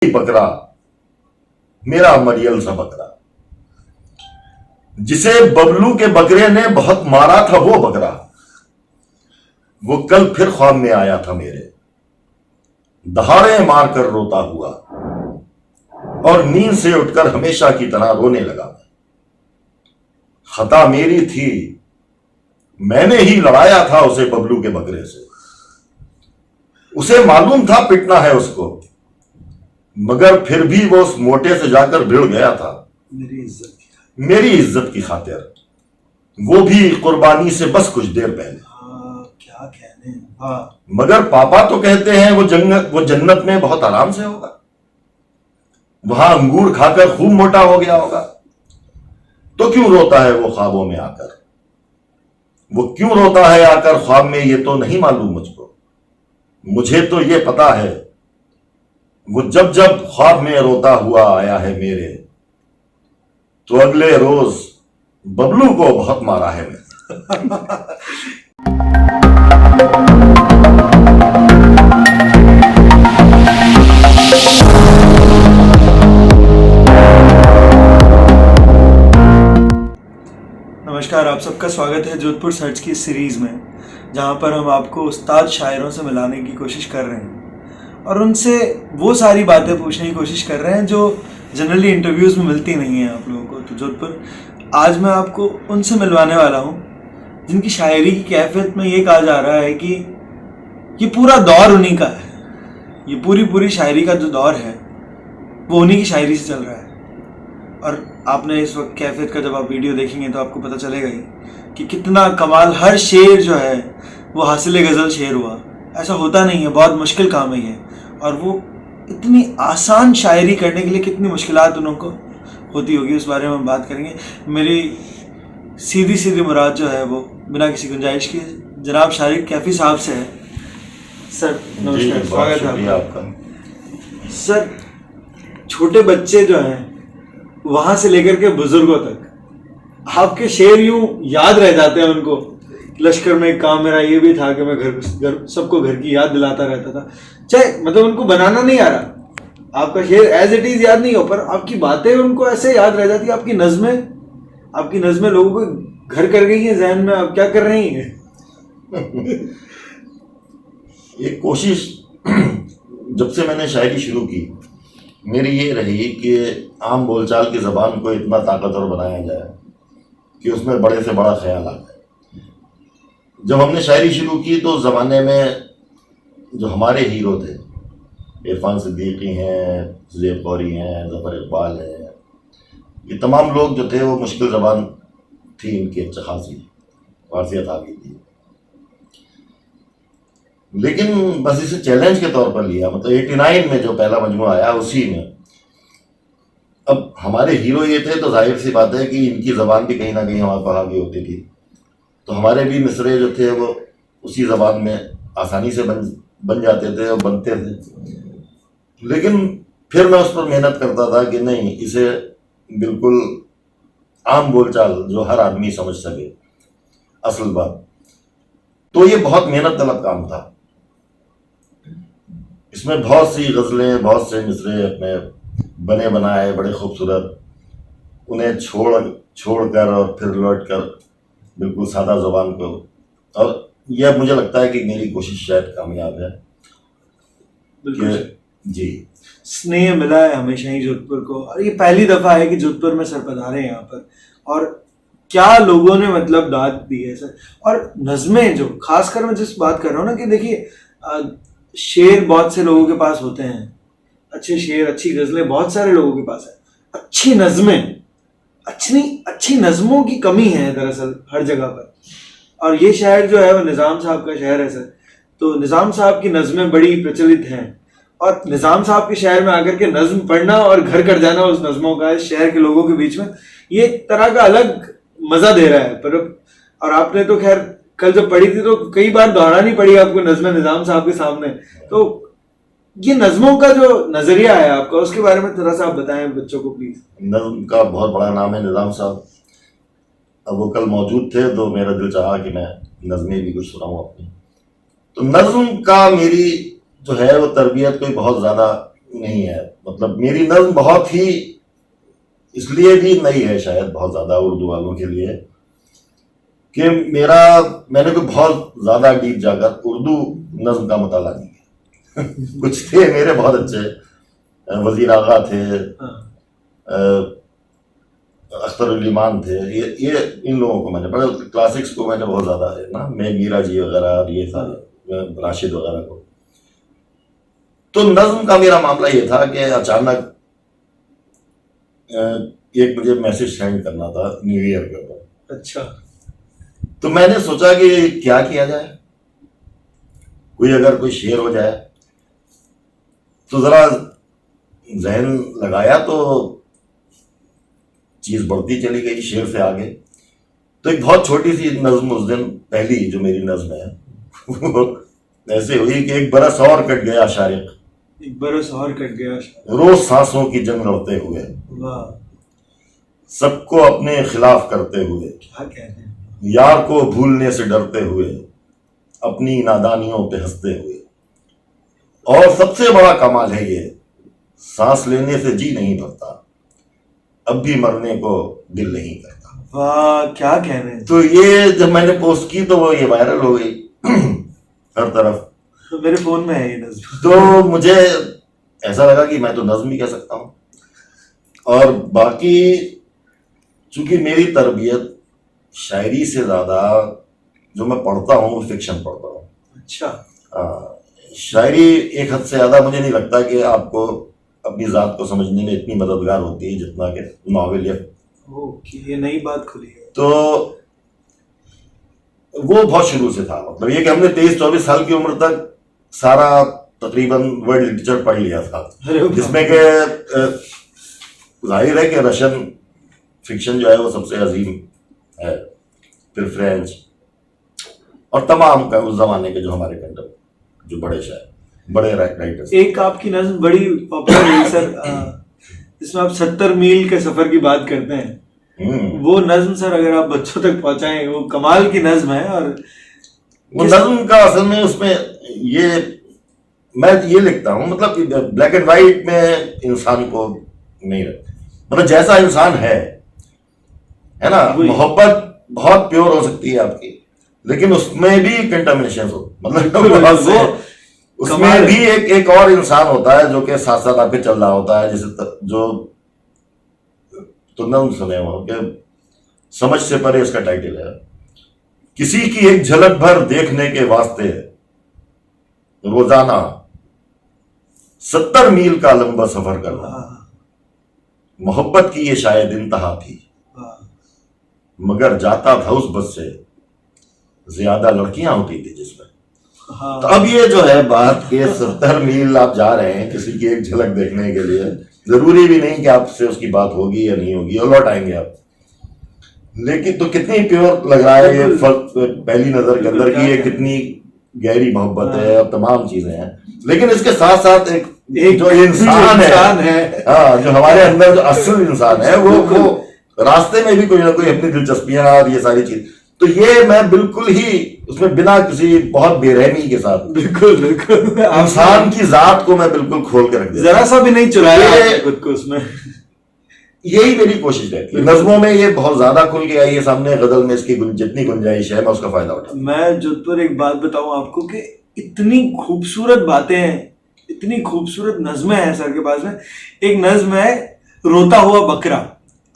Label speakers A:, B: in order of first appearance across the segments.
A: बकरा, मेरा मरियल सा बकरा, जिसे बबलू के बकरे ने बहुत मारा था वो बकरा, वो कल फिर ख्वाब में आया था मेरे, दहाड़े मारकर रोता हुआ, और नींद से उठकर हमेशा की तरह रोने लगा। खता मेरी थी, मैंने ही लड़ाया था उसे बबलू के बकरे से। उसे मालूम था पिटना है उसको, मगर फिर भी वो उस मोटे से जाकर भिड़ गया था मेरी इज्जत की खातिर, वो भी कुर्बानी से बस कुछ देर पहले।
B: क्या कहने।
A: मगर पापा तो कहते हैं वो जन्नत में बहुत आराम से होगा, वहां अंगूर खाकर खूब मोटा हो गया होगा। तो क्यों रोता है वो ख्वाबों में आकर? वो क्यों रोता है आकर ख्वाब में, ये तो नहीं मालूम मुझको। मुझे तो ये पता है, वो जब जब ख्वाब में रोता हुआ आया है मेरे, तो अगले रोज बबलू को बहुत मारा है मैंने।
B: नमस्कार, आप सबका स्वागत है जोधपुर सर्च की सीरीज़ में, जहां पर हम आपको उस्ताद शायरों से मिलाने की कोशिश कर रहे हैं और उनसे वो सारी बातें पूछने की कोशिश कर रहे हैं जो जनरली इंटरव्यूज़ में मिलती नहीं है आप लोगों को। तो जोधपुर आज मैं आपको उनसे मिलवाने वाला हूँ जिनकी शायरी की कैफियत में ये कहा जा रहा है कि ये पूरा दौर उन्हीं का है, ये पूरी शायरी का जो दौर है वो उन्हीं की शायरी से चल रहा है। और आपने इस वक्त कैफियत का जब आप वीडियो देखेंगे तो आपको पता चलेगा ही कि कितना कमाल, हर शेर जो है वो हासिल गज़ल शेर हुआ। ऐसा होता नहीं है, बहुत मुश्किल काम है ये। और वो इतनी आसान शायरी करने के लिए कितनी मुश्किलात उनको होती होगी, उस बारे में हम बात करेंगे। मेरी सीधी मुराद जो है वो बिना किसी गुंजाइश के जनाब शारिक कैफी साहब से है। सर नमस्कार, स्वागत है आपका। सर, छोटे बच्चे जो हैं वहां से लेकर के बुजुर्गों तक आपके शेर यूं याद रह जाते हैं उनको। लश्कर में एक काम मेरा ये भी था कि मैं घर सबको घर की याद दिलाता रहता था। चाहे मतलब उनको बनाना नहीं आ रहा, आपका शेर एज इट इज याद नहीं हो, पर आपकी बातें उनको ऐसे याद रह जाती है। आपकी नज़में लोगों को घर कर गई है जहन में। आप क्या कर रही हैं?
A: ये कोशिश जब से मैंने शायरी शुरू की मेरी ये रही कि आम बोलचाल की ज़बान को इतना ताकतवर बनाया जाए कि उसमें बड़े से बड़ा ख्याल आ जाए। जब हमने शायरी शुरू की तो ज़माने में जो हमारे हीरो थे, इरफान सिद्दीकी हैं, ज़ेब कौरी हैं, ज़फ़र इकबाल हैं, ये तमाम लोग जो थे वो मुश्किल ज़बान थी इनकी, अच्छा खासी वारसियत आ गई थी। लेकिन बस इसे चैलेंज के तौर पर लिया, मतलब 89 में जो पहला मजमूआ आया उसी में अब हमारे हीरो ये थे, तो जाहिर सी बात है कि इनकी ज़बान भी कहीं ना कहीं हमारे पर हावी होती थी, तो हमारे भी मिसरे जो थे वो उसी ज़बान में आसानी से बन जाते थे और बनते थे। लेकिन फिर मैं उस पर मेहनत करता था कि नहीं, इसे बिल्कुल आम बोलचाल जो हर आदमी समझ सके असल बात। तो ये बहुत मेहनत तलब काम था। इसमें बहुत सी गज़लें, बहुत से मिसरे अपने बने बनाए बड़े खूबसूरत, उन्हें छोड़कर और फिर लौट कर बिल्कुल सादा ज़बान को, और यह मुझे लगता है कि मेरी कोशिश शायद कामयाब है। जी,
B: स्नेह मिला है हमेशा ही जोधपुर को, और ये पहली दफ़ा है कि जोधपुर में सर पधारे यहाँ पर, और क्या लोगों ने मतलब दाद दी है सर। और नज़में जो खासकर मैं जिस बात कर रहा हूँ ना, कि देखिए शेर बहुत से लोगों के पास होते हैं, अच्छे शेर, अच्छी गज़लें बहुत सारे लोगों के पास है, अच्छी नज़में, अच्छी नज़मों की कमी है दरअसल हर जगह पर। और ये शहर जो है वो निज़ाम साहब का शहर है सर, तो निज़ाम साहब की नज़में बड़ी प्रचलित हैं, और निज़ाम साहब के शहर में आकर के नज़्म पढ़ना और घर कर जाना उस नज़मों का इस शहर के लोगों के बीच में, ये एक तरह का अलग मज़ा दे रहा है। पर और आपने तो खैर कल जब पढ़ी थी तो कई बार दोहरानी पड़ी आपको नज़्में निज़ाम साहब के सामने। तो ये नज़मों का जो नज़रिया है आपका, उसके बारे में थोड़ा सा आप बताएं बच्चों को प्लीज़।
A: नज़्म का बहुत बड़ा नाम है निज़ाम साहब। अब वो कल मौजूद थे तो मेरा दिल चाहा कि मैं नज़में भी कुछ सुनाऊँ अपनी। तो नज़्म का मेरी जो है वो तरबियत कोई बहुत ज़्यादा नहीं है। मतलब मेरी नज्म बहुत ही इसलिए भी नई है शायद बहुत ज्यादा उर्दू वालों के लिए कि मैंने कोई बहुत ज्यादा डीप जाकर उर्दू नज्म का मुताला नहीं किया। कुछ थे मेरे बहुत अच्छे, वजीर आगा थे, अख्तर उल ईमान थे, ये इन लोगों को मैंने पढ़ा। क्लासिक्स को मैंने बहुत ज्यादा है ना, मैं मीरा जी वगैरह और ये सारे राशिद वगैरह को। तो नज्म का मेरा मामला ये था कि अचानक एक मुझे मैसेज सेंड करना था न्यू ईयर के ऊपर।
B: अच्छा।
A: तो मैंने सोचा कि क्या किया जाए, अगर कोई शेर हो जाए। तो जरा जहन लगाया तो चीज बढ़ती चली गई शेर से आगे। तो एक बहुत छोटी सी नज्म उस दिन, पहली जो मेरी नज्म है वो ऐसे हुई कि एक बरस और कट गया शारिक,
B: एक बरस और कट गया,
A: रोज सांसों की जंग लड़ते हुए,
B: वाह,
A: सबको अपने खिलाफ करते हुए,
B: क्या कहते हैं,
A: यार को भूलने से डरते हुए, अपनी नादानियों पे हंसते हुए। और सबसे बड़ा कमाल है ये, सांस लेने से जी नहीं भरता, अब भी मरने को दिल नहीं करता।
B: वाह, क्या कहने हैं।
A: तो ये जब मैंने पोस्ट की तो वो ये वायरल हो गई हर तरफ।
B: तो मेरे फोन में है ये नज्म।
A: तो मुझे ऐसा लगा कि मैं तो नज्म भी कह सकता हूँ। और बाकी चूंकि मेरी तरबियत शायरी से ज्यादा जो मैं पढ़ता हूँ वो फिक्शन पढ़ता हूँ।
B: अच्छा।
A: शायरी एक हद से ज्यादा मुझे नहीं लगता कि आपको अपनी जात को समझने में इतनी मददगार होती है जितना कि नॉवेल या।
B: ओके, ये नई बात खुली है।
A: तो वो बहुत शुरू से था, मतलब ये कि हमने 23-24 साल की उम्र तक सारा तकरीबन वर्ल्ड लिटरेचर पढ़ लिया था, जिसमें के जाहिर है कि रशियन फिक्शन जो है वो सबसे अजीम है, फिर फ्रेंच और तमाम का उस जमाने के जो हमारे कंटेम्पररी जो बड़े शायर, बड़े राइटर्स।
B: एक आपकी नज्म बड़ी पॉपुलर हुई सर, जिसमें आप 70 मील के सफर की बात करते हैं। वो नज्म सर अगर आप बच्चों तक पहुंचाएं, वो कमाल की नज्म है। और
A: वो नज्म का असल में उसमें ये मैं ये लिखता हूँ, मतलब ब्लैक एंड व्हाइट में इंसान को नहीं रखते, मतलब जैसा इंसान है ना। मोहब्बत बहुत प्योर हो सकती है आपकी, लेकिन उसमें भी कंटामिनेशन हो, मतलब वो उसमें भी एक और इंसान होता है जो कि साथ साथ आपके चल रहा होता है, जैसे जो तुम सुने हो कि समझ से परे इसका टाइटल है, किसी की एक झलक भर देखने के वास्ते रोजाना 70 मील का लंबा सफर करना, मोहब्बत की ये शायद इंतहा थी, मगर जाता था उस बस से ज्यादा लड़कियां होती थी जिसमें। तो अब ये जो है बात के 70 मील आप जा रहे हैं किसी की एक झलक देखने के लिए, जरूरी भी नहीं कि आपसे उसकी बात होगी या नहीं होगी, और लौट आएंगे आप। लेकिन तो कितनी प्योर लग रहा है ये पहली नजर के अंदर की, ये कितनी गहरी मोहब्बत है और तमाम चीजें हैं। लेकिन इसके साथ साथ एक जो इंसान है, हाँ, जो हमारे अंदर जो असल इंसान है वो रास्ते में भी कोई ना कोई अपनी दिलचस्पियां और ये सारी चीज। तो ये मैं बिल्कुल ही उसमें बिना किसी बहुत बेरहमी के साथ
B: बिल्कुल
A: इंसान की जात को मैं बिल्कुल खोल के रख दिया,
B: जरा सा भी नहीं चुराया खुद को उसमें।
A: यही मेरी कोशिश रहती है। नज्मों में ये बहुत ज्यादा खुल के आई है सामने, गजल में इसकी जितनी गुंजाइश है मैं उसका फायदा उठा।
B: मैं जोधपुर एक बात बताऊं आपको कि इतनी खूबसूरत बातें हैं, इतनी खूबसूरत नज्में हैं सर के पास में। एक नज्म है रोता हुआ बकरा,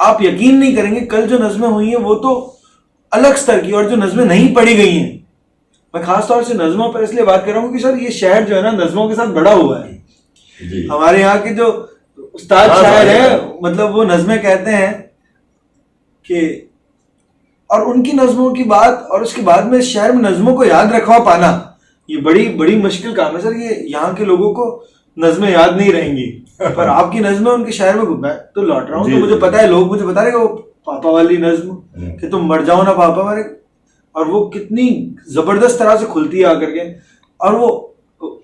B: आप यकीन नहीं करेंगे कल जो नज्में हुई हैं वो तो अलग स्तर की, और जो नज्में नहीं पढ़ी गई हैं, मैं खास तौर से नज्मों पर इसलिए बात कर रहा हूँ कि सर ये शहर जो है ना नज्मों के साथ बड़ा हुआ है। हमारे यहाँ के जो उस्ताद शायर है, मतलब वो नज्में कहते हैं कि, और उनकी नज्मों की बात, और उसके बाद में शहर में नज्मों को याद रखवा पाना ये बड़ी बड़ी मुश्किल काम है सर। ये यहाँ के लोगों को नज्में याद नहीं रहेंगी, पर आपकी नज्में उनके शहर में घूमना है। तो लौट रहा हूँ तो मुझे पता है, लोग मुझे बता रहे कि वो पापा वाली नज्म कि तुम मर जाओ ना पापा मारे, और वो कितनी जबरदस्त तरह से खुलती है आकर के। और वो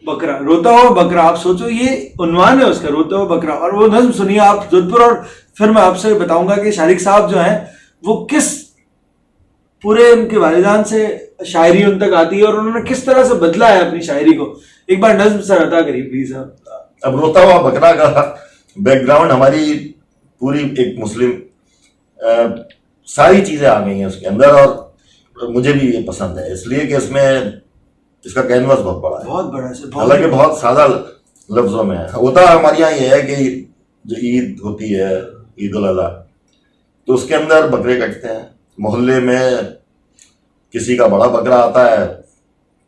B: बकरा, रोता हुआ बकरा, आप सोचो ये उन्वान है उसका, रोता हुआ बकरा। और वो नज्म सुनिए आप जोधपुर, और फिर मैं आपसे बताऊंगा कि शारिक साहब जो हैं वो किस पूरे उनके वालिदान से शायरी उन तक आती है और उन्होंने किस तरह से बदला है अपनी शायरी को। एक बार नज्म सर अता करिए प्लीज आप।
A: अब रोता हुआ बकरा का बैकग्राउंड हमारी पूरी एक मुस्लिम सारी चीजें आ गई हैं उसके अंदर, और मुझे भी ये पसंद है इसलिए कि इसमें इसका कैनवास बहुत बड़ा है,
B: बहुत बड़ा सर,
A: हालांकि बहुत सादा लफ्जों में है। होता हमारे यहाँ ये है कि जो ईद होती है, ईद उल अजहा, तो उसके अंदर बकरे कटते हैं। मोहल्ले में किसी का बड़ा बकरा आता है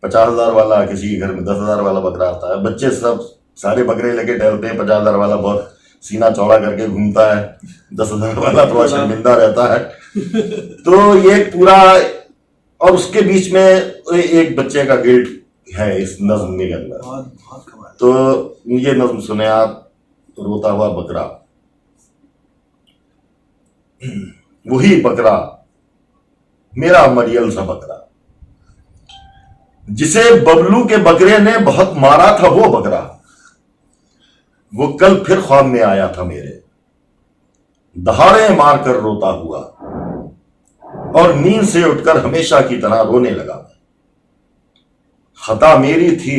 A: 50,000 वाला, किसी के घर में 10,000 वाला बकरा आता है। बच्चे सब सारे बकरे लेके टहलते हैं। 50,000 वाला बहुत सीना चौड़ा करके घूमता है, 10,000 वाला थोड़ा शर्मिंदा रहता है। तो ये पूरा, और उसके बीच में एक बच्चे का गिल्ट है इस नज्म के अंदर।
B: बहुत बहुत कमाल।
A: तो ये नज्म सुने आप, रोता हुआ बकरा। वही बकरा, मेरा मरियल सा बकरा, जिसे बबलू के बकरे ने बहुत मारा था, वो बकरा, वो कल फिर ख्वाब में आया था मेरे, दहाड़े मारकर रोता हुआ, और नींद से उठकर हमेशा की तरह रोने लगा। खता मेरी थी,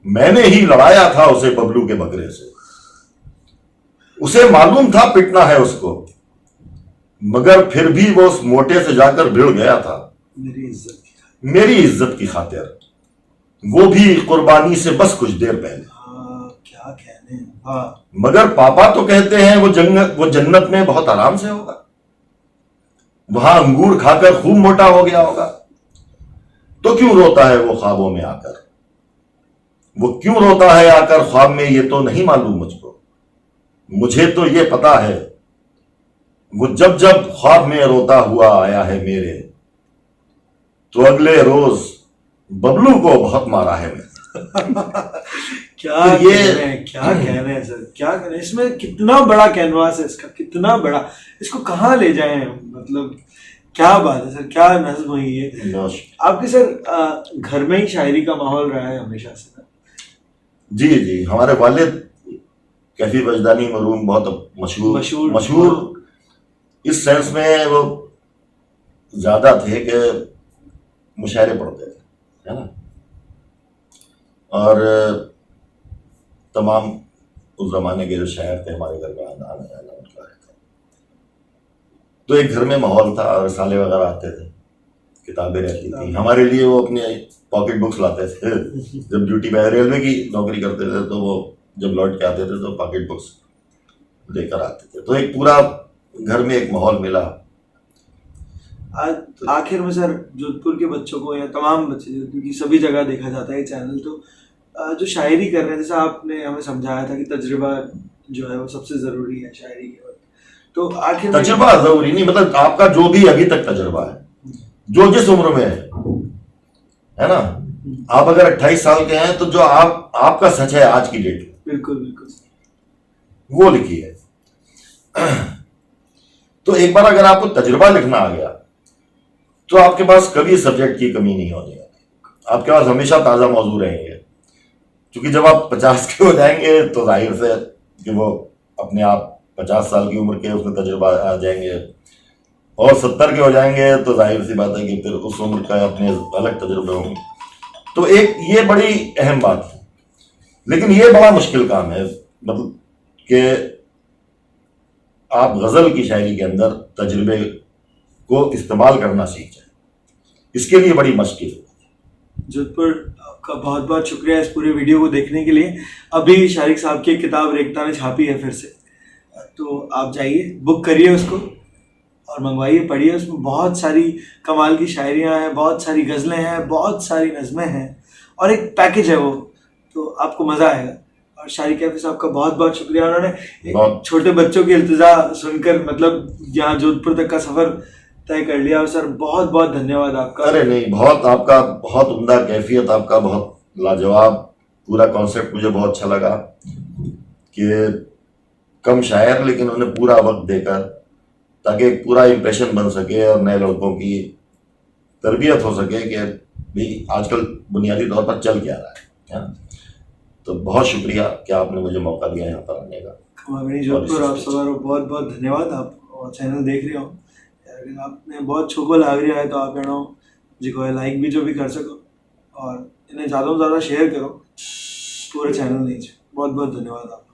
A: मैंने ही लड़ाया था उसे बबलू के बकरे से। उसे मालूम था पिटना है उसको, मगर फिर भी वो उस मोटे से जाकर भिड़ गया था मेरी इज्जत की खातिर, वो भी कुर्बानी से बस कुछ देर पहले।
B: क्या कहने। हाँ।
A: मगर पापा तो कहते हैं वो जन्नत में बहुत आराम से होगा, वहां अंगूर खाकर खूब मोटा हो गया होगा। तो क्यों रोता है वो ख्वाबों में आकर, वो क्यों रोता है आकर ख्वाब में, ये तो नहीं मालूम मुझको। मुझे तो ये पता है, वो जब जब ख्वाब में रोता हुआ आया है मेरे, तो अगले रोज बबलू को बहुत मारा है मैंने।
B: क्या
A: तो ये
B: क्या कह रहे हैं सर, क्या कह रहे हैं। इसमें कितना बड़ा कैनवास है इसका, कितना बड़ा, इसको कहाँ ले जाएं हम, मतलब क्या बात है सर, क्या नज्म हुई है आपके सर। घर में ही शायरी का माहौल रहा है हमेशा से ना?
A: जी जी, हमारे वालिद कैफी वजदानी मरूम बहुत मशहूर इस सेंस में वो ज्यादा थे कि मुशायरे पढ़ते थे, है ना, और तमाम उस जमाने के जो शायर थे हमारे घर में आना उनका रहता। तो एक घर में माहौल था, रसाले वगैरह आते थे, किताबें रहती थी हमारे लिए। वो अपने पॉकेट बुक्स लाते थे जब ड्यूटी पे रेलवे की नौकरी करते थे, तो वो जब लौट के आते थे तो पॉकेट बुक्स लेकर आते थे। तो एक पूरा घर में एक माहौल मिला।
B: आखिर में सर, जोधपुर के बच्चों को या तमाम बच्चे, क्योंकि सभी जगह देखा जाता है चैनल, तो जो शायरी कर रहे हैं, जैसा आपने हमें समझाया था कि तजुर्बा जो है वो सबसे जरूरी है शायरी के वक्त, तो आखिर
A: तजुर्बा जरूरी नहीं, मतलब आपका जो भी अभी तक तजुर्बा है, जो जिस उम्र में है ना, आप अगर 28 साल के हैं तो जो आपका सच है आज की डेट में,
B: बिल्कुल बिल्कुल
A: वो लिखिए। तो एक बार अगर आपको तजुर्बा लिखना आ गया तो आपके पास कभी सब्जेक्ट की कमी नहीं होने वाली, आपके पास हमेशा ताज़ा मौजू रहेंगे। क्योंकि जब आप 50 के हो जाएंगे तो जाहिर से कि वो अपने आप 50 साल की उम्र के उसमें तजुर्बा आ जाएंगे, और 70 के हो जाएंगे तो जाहिर सी बात है कि फिर उस उम्र का अपने अलग तजुर्बे होंगे। तो एक ये बड़ी अहम बात है, लेकिन ये बड़ा मुश्किल काम है, मतलब कि आप गज़ल की शायरी के अंदर तजुर्बे को इस्तेमाल करना सीख जाए, इसके लिए बड़ी मुश्किल है।
B: जोधपुर का बहुत बहुत शुक्रिया इस पूरे वीडियो को देखने के लिए। अभी शारिक साहब की किताब रेखता ने छापी है फिर से, तो आप जाइए, बुक करिए उसको और मंगवाइए, पढ़िए। उसमें बहुत सारी कमाल की शायरियाँ हैं, बहुत सारी गज़लें हैं, बहुत सारी नज़में हैं, और एक पैकेज है वो, तो आपको मज़ा आएगा। और शारिक कैफी साहब का बहुत बहुत शुक्रिया, उन्होंने छोटे बच्चों की इल्तिजा सुनकर मतलब यहाँ जोधपुर तक का सफ़र तय कर लिया। और सर बहुत बहुत धन्यवाद आपका।
A: अरे नहीं, बहुत आपका बहुत उम्दा कैफियत, आपका बहुत लाजवाब, पूरा कॉन्सेप्ट मुझे बहुत अच्छा लगा कि कम शायर लेकिन उन्हें पूरा वक्त देकर, ताकि एक पूरा इम्प्रेशन बन सके और नए लड़कों की तरबियत हो सके कि भाई आजकल बुनियादी तौर पर चल क्या रहा है ना। तो बहुत शुक्रिया कि आपने मुझे मौका दिया यहाँ पर आने का।
B: जोधपुर आप सवार बहुत बहुत धन्यवाद। आप चैनल देख रहे हो, अगर आपने बहुत छोको लाग रहा है तो आप एणो जो लाइक भी जो भी कर सको, और इन्हें ज़्यादा से ज़्यादा शेयर करो पूरे चैनल नहीं। बहुत बहुत धन्यवाद आपका।